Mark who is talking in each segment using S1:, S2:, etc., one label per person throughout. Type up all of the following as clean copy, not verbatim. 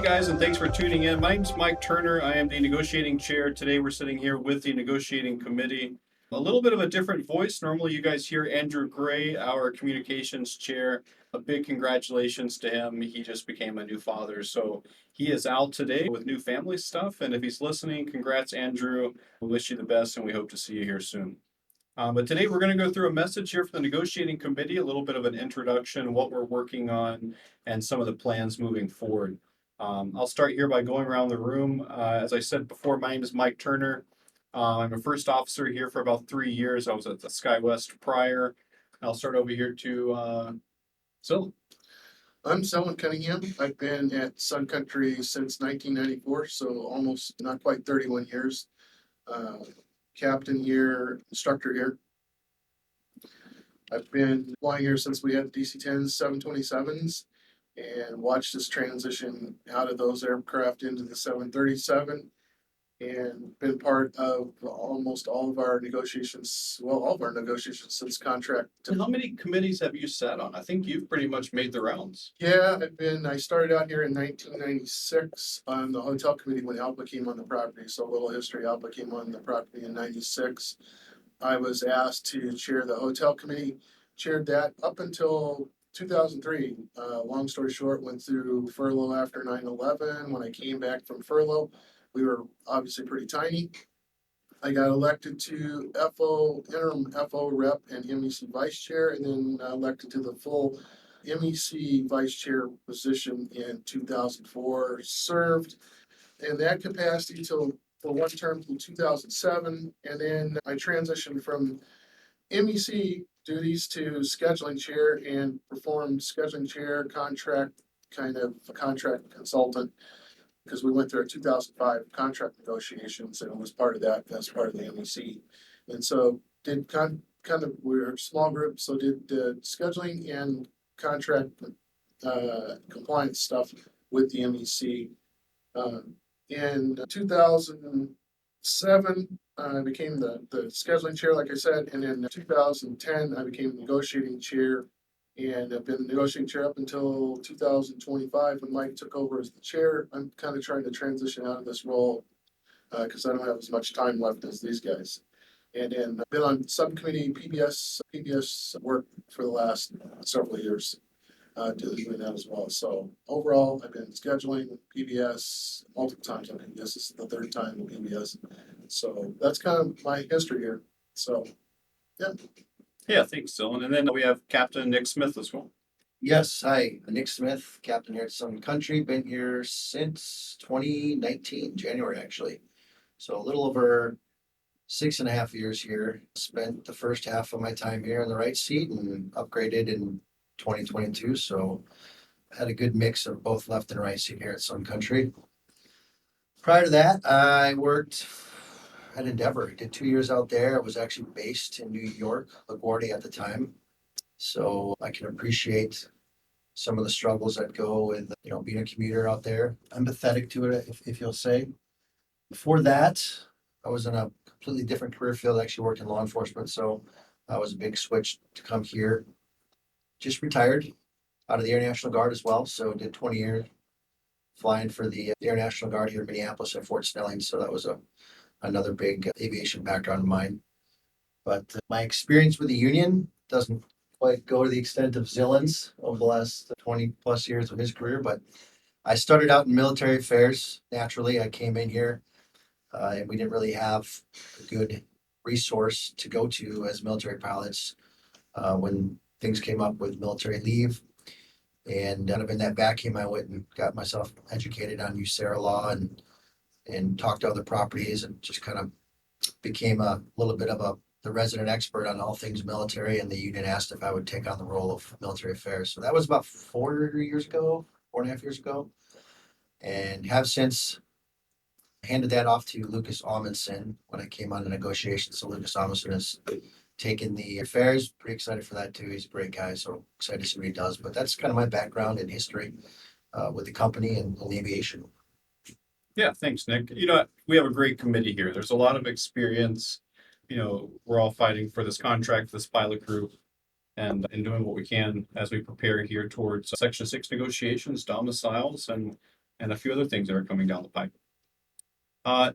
S1: guys, and thanks for tuning in. My name's Mike Turner. I am the negotiating chair. Today we're sitting here with the negotiating committee. A little bit of a different voice. Normally you guys hear Andrew Gray, our communications chair. A big congratulations to him. He just became a new father. So he is out today with new family stuff. And if he's listening, congrats, Andrew. We wish you the best and we hope to see you here soon. But today we're going to go through a message here for the negotiating committee, a little bit of an introduction, what we're working on, and some of the plans moving forward. I'll start here by going around the room. As I said before, my name is Mike Turner. I'm a first officer here for about 3 years. I was at the SkyWest prior. I'll start over here to Sil.
S2: I'm Selwyn Cunningham. I've been at Sun Country since 1994, so almost not quite 31 years. Captain here, instructor here. I've been flying here since we had DC-10s, 727s, and watched this transition out of those aircraft into the 737, and been part of almost all of our negotiations, all of our negotiations since contract.
S1: How many committees have you sat on? I think you've pretty much made the rounds.
S2: Yeah, I started out here in 1996 on the hotel committee when Alpa came on the property. So a little history, Alpa came on the property in 96. I was asked to chair the hotel committee, chaired that up until 2003. Long story short, went through furlough after 9/11. When I came back from furlough, we were obviously pretty tiny. I got elected to interim FO rep and MEC vice chair, and then elected to the full MEC vice chair position in 2004. Served in that capacity for one term through 2007, and then I transitioned from MEC duties to scheduling chair and performed scheduling chair contract consultant, because we went through a 2005 contract negotiations and was part of that as part of the MEC. And so did we're a small group, so did scheduling and contract compliance stuff with the MEC. In 2007, I became the scheduling chair, like I said, and in 2010, I became negotiating chair. And I've been negotiating chair up until 2025 when Mike took over as the chair. I'm kind of trying to transition out of this role because I don't have as much time left as these guys. And then I've been on subcommittee PBS work for the last several years doing that as well. So overall, I've been scheduling PBS multiple times on PBS. This is the third time in PBS. So that's kind of my history here. So, yeah.
S1: Yeah, thanks, Dylan. And then we have Captain Nick Smith as well.
S3: Yes, hi, Nick Smith, captain here at Sun Country. Been here since 2019, January actually. So a little over 6.5 years here. Spent the first half of my time here in the right seat and upgraded in 2022. So had a good mix of both left and right seat here at Sun Country. Prior to that, I worked at Endeavor. Did 2 years out there. I was actually based in New York, LaGuardia at the time. So I can appreciate some of the struggles that go with, being a commuter out there. Empathetic to it, if you'll say. Before that, I was in a completely different career field. I actually worked in law enforcement. So that was a big switch to come here. Just retired out of the Air National Guard as well. So did 20 years flying for the Air National Guard here in Minneapolis at Fort Snelling. So that was another big aviation background of mine. But my experience with the union doesn't quite go to the extent of Zillen's over the last 20 plus years of his career. But I started out in military affairs. Naturally, I came in here and we didn't really have a good resource to go to as military pilots when things came up with military leave. And kind of in that vacuum, I went and got myself educated on USARA law and talked to other properties and just kind of became a little bit of the resident expert on all things military. And the union asked if I would take on the role of military affairs. So that was about 4.5 years ago, and have since handed that off to Lucas Amundsen when I came on the negotiations. So Lucas Amundsen has taken the affairs. Pretty excited for that too. He's a great guy, so excited to see what he does. But that's kind of my background and history with the company and aviation.
S1: Yeah, thanks, Nick. We have a great committee here. There's a lot of experience. We're all fighting for this contract, this pilot group, and doing what we can as we prepare here towards Section 6 negotiations, domiciles, and and a few other things that are coming down the pipe.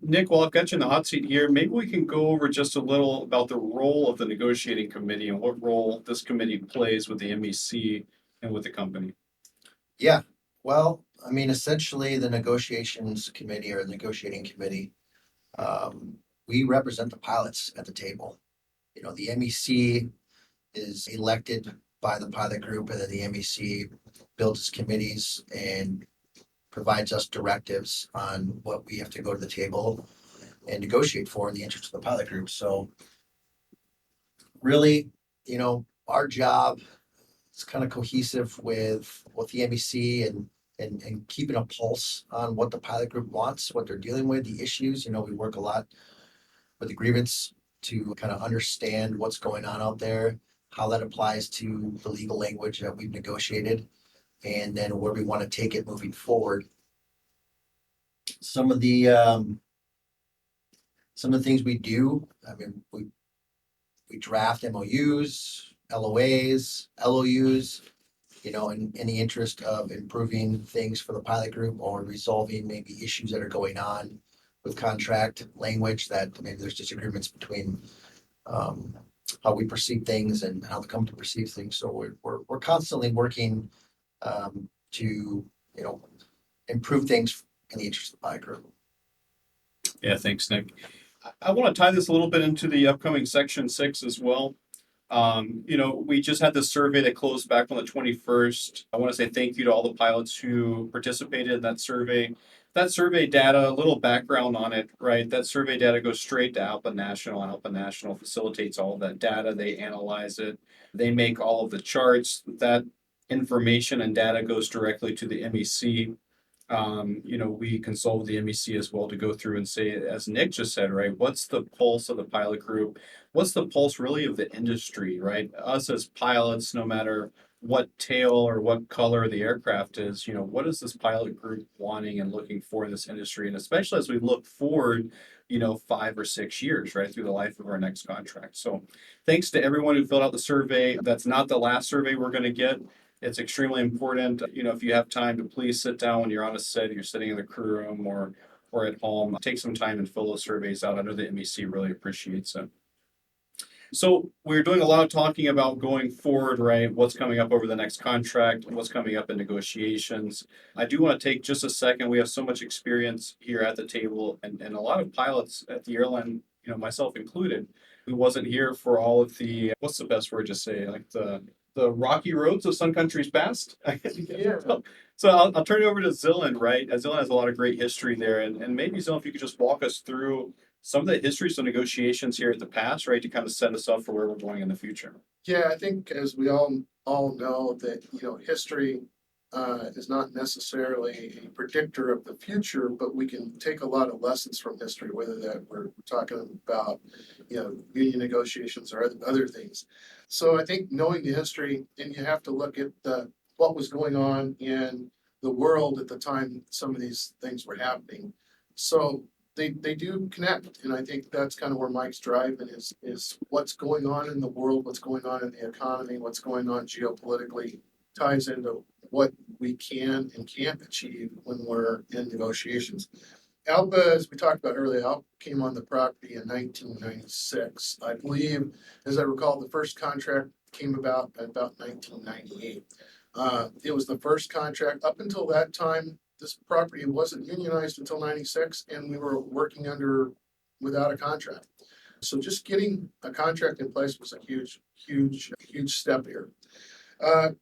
S1: Nick, while I've got you in the hot seat here, maybe we can go over just a little about the role of the negotiating committee and what role this committee plays with the MEC and with the company.
S3: Yeah, well, I mean, essentially, the negotiations committee or negotiating committee, we represent the pilots at the table. You know, the MEC is elected by the pilot group, and then the MEC builds its committees and provides us directives on what we have to go to the table and negotiate for in the interest of the pilot group. So really, you know, our job is kind of cohesive with the MEC and keeping a pulse on what the pilot group wants, what they're dealing with, the issues. You know, we work a lot with the grievance to kind of understand what's going on out there, how that applies to the legal language that we've negotiated, and then where we want to take it moving forward. Some of the things we do, I mean, we draft MOUs, LOAs, LOUs, you know, in the interest of improving things for the pilot group or resolving maybe issues that are going on with contract language that maybe there's disagreements between how we perceive things and how the company perceives things. So we're constantly working to, you know, improve things in the interest of the pilot group.
S1: Yeah, thanks, Nick. I want to tie this a little bit into the upcoming Section 6 as well. You know, we just had this survey that closed back on the 21st. I want to say thank you to all the pilots who participated in that survey. That survey data, a little background on it, right? That survey data goes straight to ALPA National, and ALPA National facilitates all of that data. They analyze it. They make all of the charts. That information and data goes directly to the MEC. You know, we consult with the MEC as well to go through and say, as Nick just said, right, what's the pulse of the pilot group? What's the pulse really of the industry, right? Us as pilots, no matter what tail or what color the aircraft is, you know, what is this pilot group wanting and looking for in this industry? And especially as we look forward, you know, 5 or 6 years, right, through the life of our next contract. So thanks to everyone who filled out the survey. That's not the last survey we're going to get. It's extremely important. You know, if you have time to please sit down when you're on a set, you're sitting in the crew room or at home, take some time and fill those surveys out. I know the MEC really appreciates it. So we're doing a lot of talking about going forward, right? What's coming up over the next contract, what's coming up in negotiations. I do want to take just a second. We have so much experience here at the table and a lot of pilots at the airline, you know, myself included, who wasn't here for all of the, what's the best word to say, like the rocky roads of Sun Country's past.
S2: Yeah.
S1: So I'll turn it over to Zillan, right? Zillan has a lot of great history there. And maybe, Zillan, if you could just walk us through some of the histories of negotiations here at the past, right, to kind of set us up for where we're going in the future.
S2: Yeah, I think as we all know that, you know, history is not necessarily a predictor of the future, but we can take a lot of lessons from history, whether that we're talking about, you know, union negotiations or other things. So I think knowing the history, and you have to look at what was going on in the world at the time some of these things were happening. So they do connect, and I think that's kind of where Mike's driving is what's going on in the world, what's going on in the economy, what's going on geopolitically ties into what we can and can't achieve when we're in negotiations. ALPA, as we talked about earlier, ALPA came on the property in 1996. I believe, as I recall, the first contract came about 1998. It was the first contract. Up until that time, this property wasn't unionized until 96, and we were working without a contract. So just getting a contract in place was a huge step here.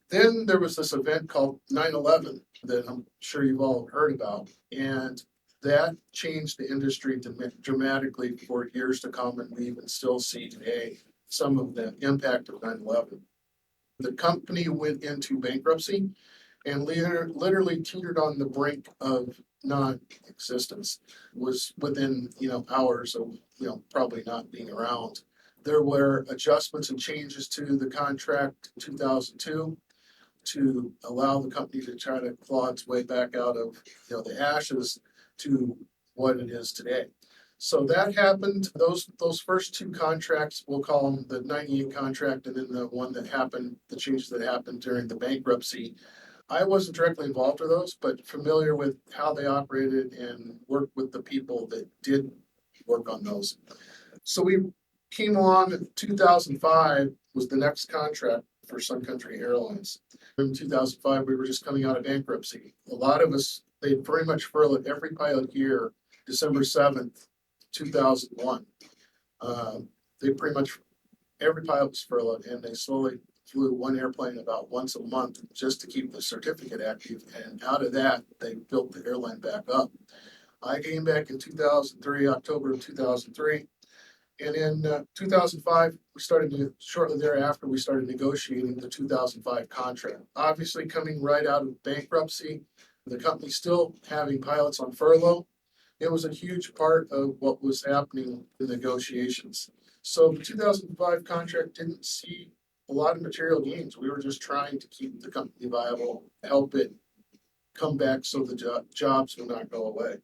S2: Then there was this event called 9/11 that I'm sure you've all heard about, and that changed the industry dramatically for years to come, and we even still see today some of the impact of 9/11. The company went into bankruptcy and literally teetered on the brink of non-existence, was within, you know, hours of, you know, probably not being around. There were adjustments and changes to the contract in 2002 to allow the company to try to claw its way back out of, you know, the ashes to what it is today. So that happened. Those first two contracts, we'll call them the 98 contract and then the one that happened, the changes that happened during the bankruptcy. I wasn't directly involved with those, but familiar with how they operated and worked with the people that did work on those. So we came along in 2005 was the next contract for Sun Country Airlines. In 2005, we were just coming out of bankruptcy. A lot of us, they pretty much furloughed every pilot here December 7th, 2001. They pretty much, every pilot was furloughed, and they slowly flew one airplane about once a month just to keep the certificate active. And out of that, they built the airline back up. I came back in 2003, October of 2003. And in 2005, shortly thereafter, we started negotiating the 2005 contract. Obviously, coming right out of bankruptcy, the company still having pilots on furlough, it was a huge part of what was happening in negotiations. So the 2005 contract didn't see a lot of material gains. We were just trying to keep the company viable, help it come back so the jobs would not go away.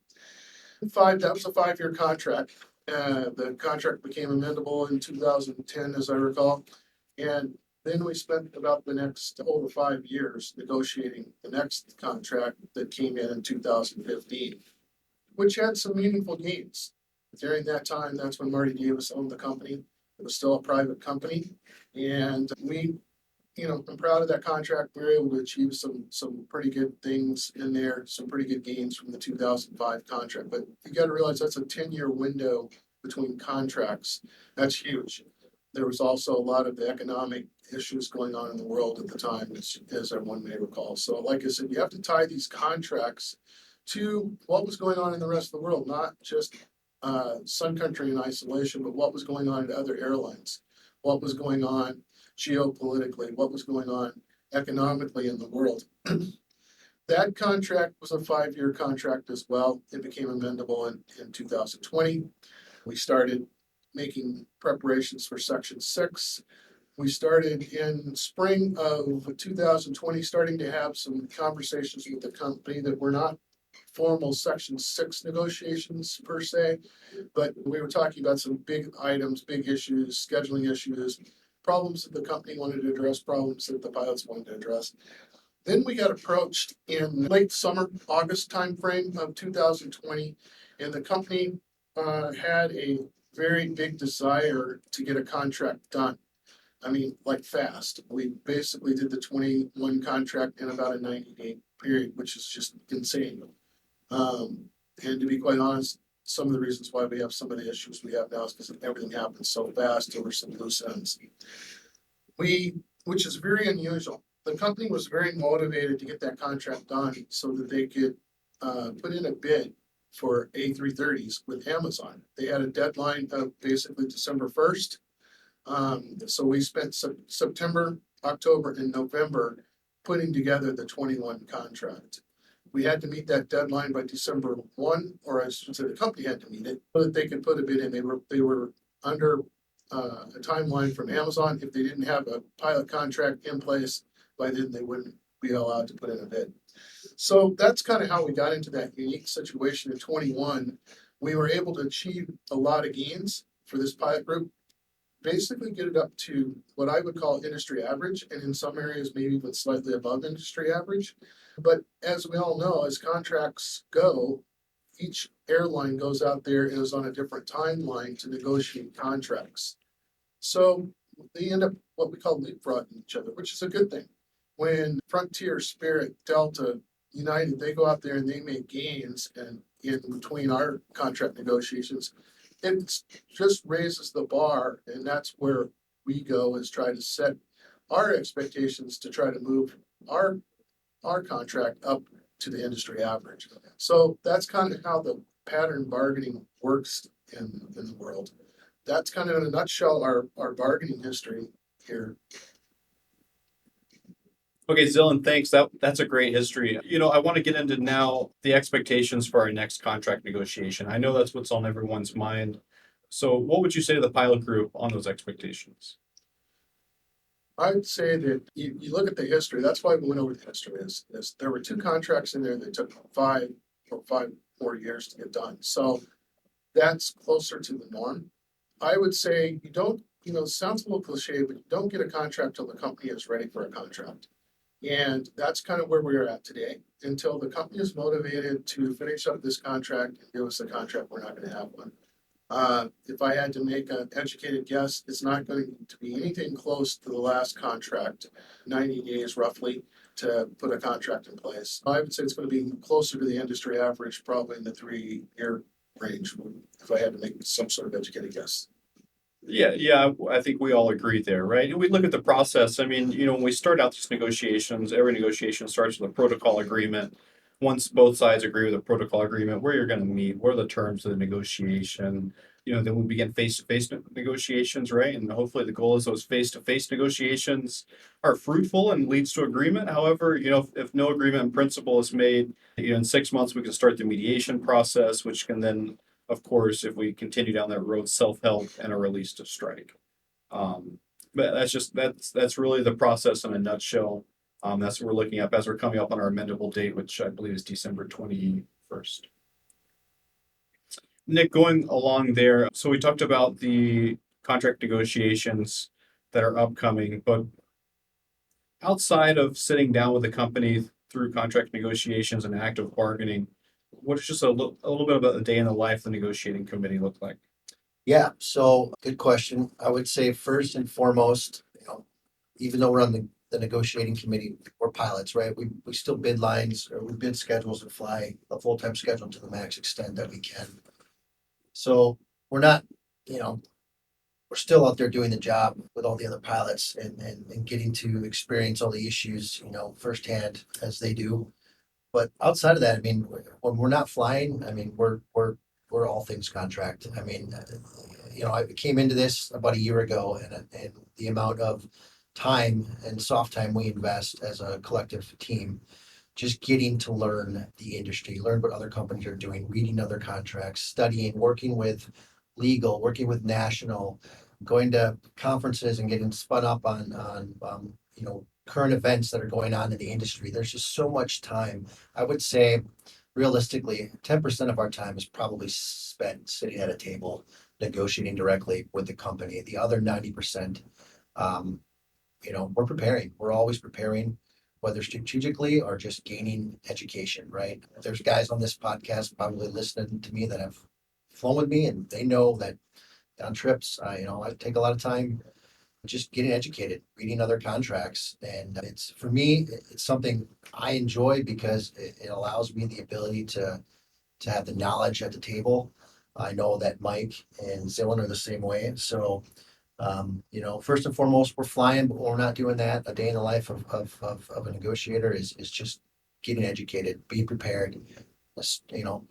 S2: That was a 5-year contract. The contract became amendable in 2010, as I recall. And then we spent about the next over 5 years negotiating the next contract that came in 2015, which had some meaningful gains. During that time, that's when Marty Davis owned the company. It was still a private company. And I'm proud of that contract. We were able to achieve some pretty good things in there, some pretty good gains from the 2005 contract. But you got to realize that's a 10-year window between contracts. That's huge. There was also a lot of the economic issues going on in the world at the time, as everyone may recall. So like I said, you have to tie these contracts to what was going on in the rest of the world, not just Sun Country in isolation, but what was going on at other airlines, what was going on geopolitically, what was going on economically in the world. That contract was a 5-year contract as well. It became amendable in 2020. We started making preparations for Section 6. We started in spring of 2020, starting to have some conversations with the company that were not formal Section 6 negotiations per se, but we were talking about some big items, big issues, scheduling issues, problems that the company wanted to address, problems that the pilots wanted to address. Then we got approached in late summer, August timeframe of 2020, and the company had a very big desire to get a contract done. I mean, like fast. We basically did the 21 contract in about a 90-day period, which is just insane. And to be quite honest, some of the reasons why we have some of the issues we have now is because everything happens so fast over some loose ends. Which is very unusual. The company was very motivated to get that contract done so that they could put in a bid for A330s with Amazon. They had a deadline of basically December 1st. So we spent September, October, and November putting together the 21 contract. We had to meet that deadline by December 1, or I should say the company had to meet it, so that they could put a bid in. They were under a timeline from Amazon. If they didn't have a pilot contract in place, by then they wouldn't be allowed to put in a bid. So that's kind of how we got into that unique situation in 21. We were able to achieve a lot of gains for this pilot group, basically get it up to what I would call industry average, and in some areas maybe even slightly above industry average. But as we all know, as contracts go, each airline goes out there and is on a different timeline to negotiate contracts. So they end up what we call leapfrogging each other, which is a good thing. When Frontier, Spirit, Delta, United, they go out there and they make gains, and in between our contract negotiations, it just raises the bar, and that's where we go, is try to set our expectations to try to move our contract up to the industry average. So that's kind of how the pattern bargaining works in the world. That's kind of in a nutshell our bargaining history here.
S1: Okay, Zillan, thanks. That's a great history. I want to get into now the expectations for our next contract negotiation. I know that's what's on everyone's mind. So what would you say to the pilot group on those expectations?
S2: I'd say that you look at the history. That's why we went over the history. Is there were 2 contracts in there that took 5 more years to get done. So that's closer to the norm. I would say you don't, it sounds a little cliche, but you don't get a contract till the company is ready for a contract. And that's kind of where we're at today. Until the company is motivated to finish up this contract and give us a contract, we're not gonna have one. If I had to make an educated guess, it's not going to be anything close to the last contract, 90 days roughly, to put a contract in place. I would say it's gonna be closer to the industry average, probably in the 3-year range, if I had to make some sort of educated guess.
S1: Yeah, I think we all agree there, right? And we look at the process. I mean, when we start out these negotiations, every negotiation starts with a protocol agreement. Once both sides agree with a protocol agreement, where you're going to meet, what are the terms of the negotiation? Then we begin face-to-face negotiations, right? And hopefully the goal is those face-to-face negotiations are fruitful and leads to agreement. However, if no agreement in principle is made, in 6 months we can start the mediation process, which can then, of course, if we continue down that road, self-help and a release to strike. But that's really the process in a nutshell. That's what we're looking at as we're coming up on our amendable date, which I believe is December 21st. Nick, going along there, so we talked about the contract negotiations that are upcoming, but outside of sitting down with the company through contract negotiations and active bargaining, what is just a little bit about the day in the life of the negotiating committee look like?
S3: Yeah, so good question. I would say first and foremost, even though we're on the negotiating committee, we're pilots, right? We still bid lines or we bid schedules and fly a full-time schedule to the max extent that we can. So we're not, we're still out there doing the job with all the other pilots and getting to experience all the issues, firsthand as they do. But outside of that, I mean, when we're not flying, I mean, we're all things contract. I mean, I came into this about a year ago, and the amount of time and soft time we invest as a collective team, just getting to learn the industry, learn what other companies are doing, reading other contracts, studying, working with legal, working with national, going to conferences and getting spun up on current events that are going on in the industry. There's just so much time. I would say realistically, 10% of our time is probably spent sitting at a table negotiating directly with the company. The other 90%, we're preparing. We're always preparing, whether strategically or just gaining education, right? There's guys on this podcast probably listening to me that have flown with me, and they know that on trips, I take a lot of time just getting educated, reading other contracts. And it's, for me, it's something I enjoy because it allows me the ability to have the knowledge at the table. I know that Mike and Zillen are the same way. So, first and foremost, we're flying, but we're not doing that. A day in the life of a negotiator is just getting educated, being prepared,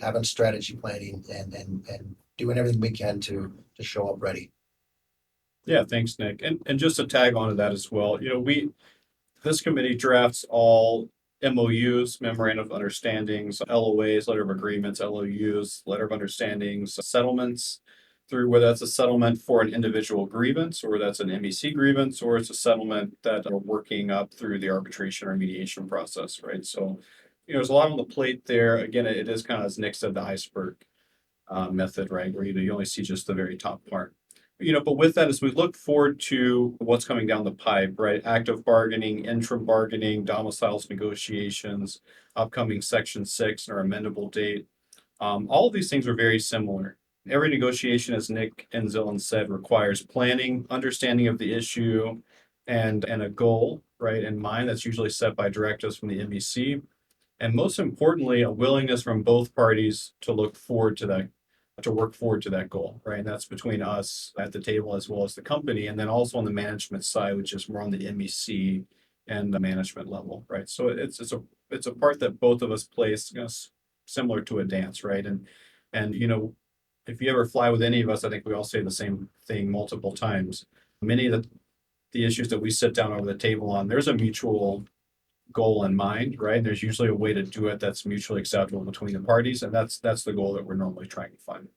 S3: having strategy planning and doing everything we can to show up ready.
S1: Yeah, thanks, Nick. And just to tag on to that as well, this committee drafts all MOUs, memorandum of understandings, LOAs, letter of agreements, LOUs, letter of understandings, settlements, through whether that's a settlement for an individual grievance or that's an MEC grievance, or it's a settlement that are working up through the arbitration or mediation process, right? So, there's a lot on the plate there. Again, it is kind of, as Nick said, the iceberg method, right? Where you only see just the very top part. But with that, as we look forward to what's coming down the pipe, right? Active bargaining, interim bargaining, domiciles negotiations, upcoming Section 6 and our amendable date. All of these things are very similar. Every negotiation, as Nick and Zillen said, requires planning, understanding of the issue, and a goal, right, in mind that's usually set by directives from the MEC. And most importantly, a willingness from both parties to look forward to that, to work forward to that goal, right? And that's between us at the table as well as the company, and then also on the management side, which is more on the MEC and the management level, right? So it's a part that both of us play, similar to a dance, right? And if you ever fly with any of us, I think we all say the same thing multiple times. Many of the issues that we sit down over the table on, there's a mutual goal in mind, right? There's usually a way to do it that's mutually acceptable between the parties, and that's the goal that we're normally trying to find.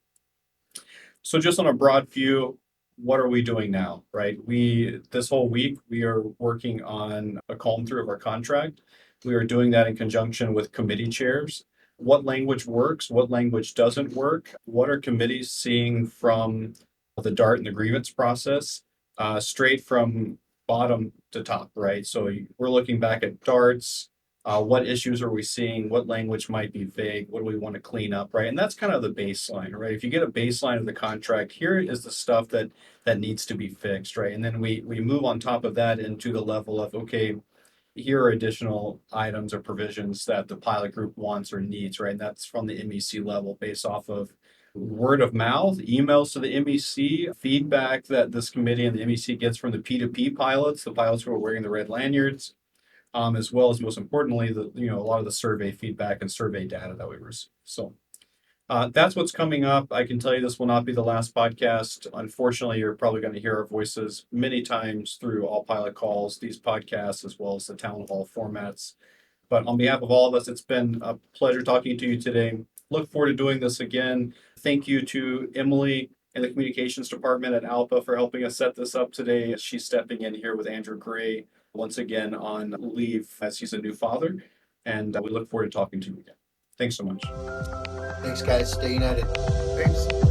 S1: So just on a broad view, what are we doing now, right? This whole week, we are working on a calm through of our contract. We are doing that in conjunction with committee chairs. What language works? What language doesn't work? What are committees seeing from the DART and the grievance process? Straight from bottom to top, right? So we're looking back at darts. What issues are we seeing? What language might be vague? What do we want to clean up, right? And that's kind of the baseline, right? If you get a baseline of the contract, here is the stuff that needs to be fixed, right? And then we move on top of that into the level of, okay, here are additional items or provisions that the pilot group wants or needs, right? And that's from the MEC level based off of word of mouth, emails to the MEC, feedback that this committee and the MEC gets from the P2P pilots, the pilots who are wearing the red lanyards, as well as most importantly, a lot of the survey feedback and survey data that we receive. So that's what's coming up. I can tell you this will not be the last podcast. Unfortunately, you're probably going to hear our voices many times through all pilot calls, these podcasts, as well as the town hall formats. But on behalf of all of us, it's been a pleasure talking to you today. Look forward to doing this again. Thank you to Emily and the communications department at ALPA for helping us set this up today. She's stepping in here with Andrew Gray once again on leave as he's a new father. And we look forward to talking to you again. Thanks so much.
S3: Thanks, guys. Stay united.
S2: Thanks.